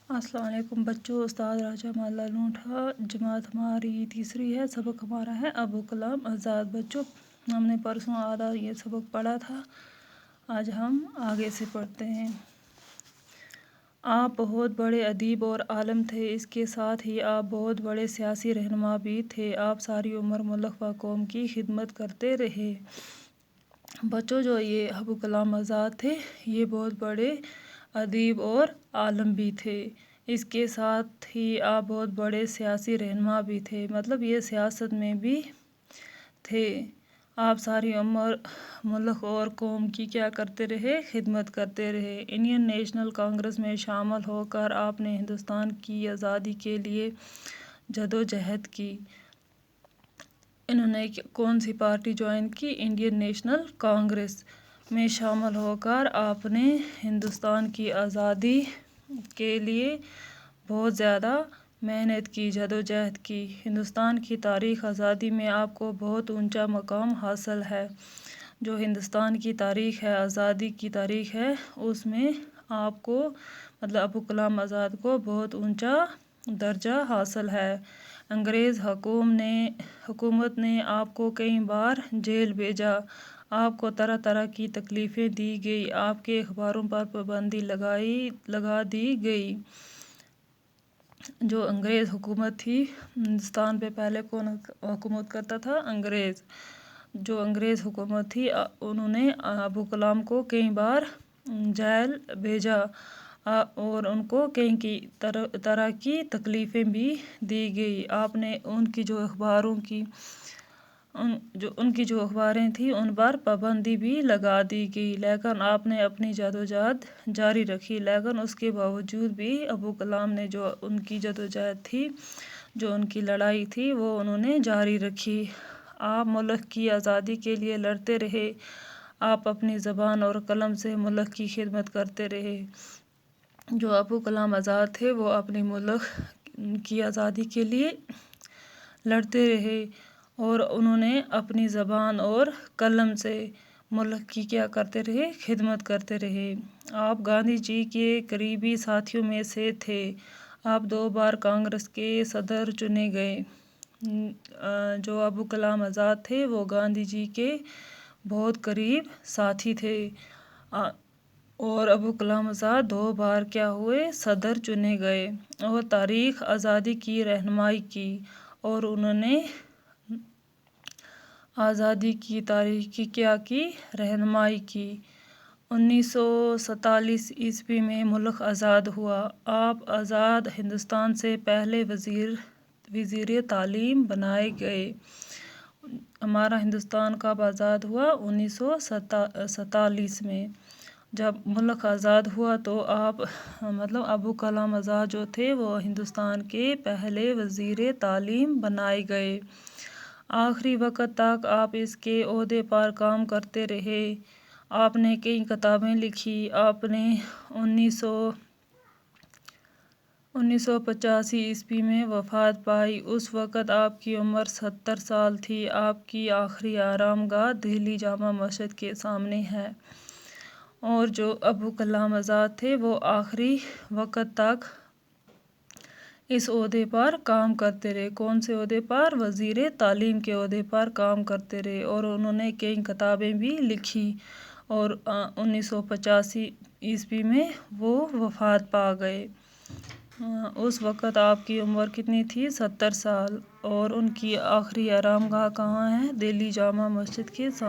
السلام علیکم بچوں، استاد راجہ مالا لونٹھا، جماعت ہماری تیسری ہے، سبق ہمارا ہے ابو کلام آزاد۔ بچوں، ہم نے پرسوں آدھا یہ سبق پڑھا تھا، آج ہم آگے سے پڑھتے ہیں۔ آپ بہت بڑے ادیب اور عالم تھے، اس کے ساتھ ہی آپ بہت بڑے سیاسی رہنما بھی تھے۔ آپ ساری عمر ملک و قوم کی خدمت کرتے رہے۔ بچوں، جو یہ ابو کلام آزاد تھے، یہ بہت بڑے ادیب اور عالم بھی تھے، اس کے ساتھ ہی آپ بہت بڑے سیاسی رہنما بھی تھے، مطلب یہ سیاست میں بھی تھے۔ آپ ساری عمر ملک اور قوم کی کیا کرتے رہے؟ خدمت کرتے رہے۔ انڈین نیشنل کانگریس میں شامل ہو کر آپ نے ہندوستان کی آزادی کے لیے جدوجہد کی۔ انہوں نے کون سی پارٹی جوائن کی؟ انڈین نیشنل کانگریس میں شامل ہو کر آپ نے ہندوستان کی آزادی کے لیے بہت زیادہ محنت کی، جدوجہد کی۔ ہندوستان کی تاریخ آزادی میں آپ کو بہت اونچا مقام حاصل ہے۔ جو ہندوستان کی تاریخ ہے، آزادی کی تاریخ ہے، اس میں آپ کو مطلب ابو کلام آزاد کو بہت اونچا درجہ حاصل ہے۔ انگریز حکومت نے آپ کو کئی بار جیل بھیجا، آپ کو طرح طرح کی تکلیفیں دی گئی، آپ کے اخباروں پر پابندی لگا دی گئی۔ جو انگریز حکومت تھی ہندوستان پہ، پہلے کون حکومت کرتا تھا؟ انگریز۔ جو انگریز حکومت تھی، انہوں نے ابو کلام کو کئی بار جیل بھیجا اور ان کو کئی طرح کی تکلیفیں بھی دی گئی۔ آپ نے ان کی جو اخباریں تھیں، ان پر پابندی بھی لگا دی گئی، لیکن آپ نے اپنی جدوجہد جاری رکھی۔ لیکن اس کے باوجود بھی ابو کلام نے جو ان کی جدوجہد تھی، جو ان کی لڑائی تھی، وہ انہوں نے جاری رکھی۔ آپ ملک کی آزادی کے لیے لڑتے رہے، آپ اپنی زبان اور قلم سے ملک کی خدمت کرتے رہے۔ جو ابو کلام آزاد تھے، وہ اپنی ملک کی آزادی کے لیے لڑتے رہے اور انہوں نے اپنی زبان اور قلم سے ملک کی کیا کرتے رہے؟ خدمت کرتے رہے۔ آپ گاندھی جی کے قریبی ساتھیوں میں سے تھے۔ آپ 2 بار کانگریس کے صدر چنے گئے۔ جو ابو کلام آزاد تھے، وہ گاندھی جی کے بہت قریب ساتھی تھے اور ابو کلام آزاد 2 بار کیا ہوئے؟ صدر چنے گئے اور تاریخ آزادی کی رہنمائی کی، اور انہوں نے آزادی کی تاریخ کی کیا کی؟ رہنمائی کی۔ 1947 عیسوی میں ملک آزاد ہوا۔ آپ آزاد ہندوستان سے پہلے وزیر تعلیم بنائے گئے۔ ہمارا ہندوستان کب آزاد ہوا؟ 1947 میں۔ جب ملک آزاد ہوا تو آپ ابو کلام آزاد جو تھے، وہ ہندوستان کے پہلے وزیر تعلیم بنائے گئے۔ آخری وقت تک آپ اس کے عہدے پر کام کرتے رہے۔ آپ نے کئی کتابیں لکھی۔ آپ نے 1985 عیسوی میں وفات پائی۔ اس وقت آپ کی عمر 70 سال تھی۔ آپ کی آخری آرام گاہ دہلی جامع مسجد کے سامنے ہے۔ اور جو ابو کلام آزاد تھے، وہ آخری وقت تک اس عہدے پر کام کرتے رہے۔ کون سے عہدے پر؟ وزیر تعلیم کے عہدے پر کام کرتے رہے، اور انہوں نے کئی کتابیں بھی لکھی، اور 1985 عیسوی میں وہ وفات پا گئے۔ اس وقت آپ کی عمر کتنی تھی؟ 70 سال، اور ان کی آخری آرام گاہ کہاں ہے؟ دہلی جامع مسجد کے سامنے۔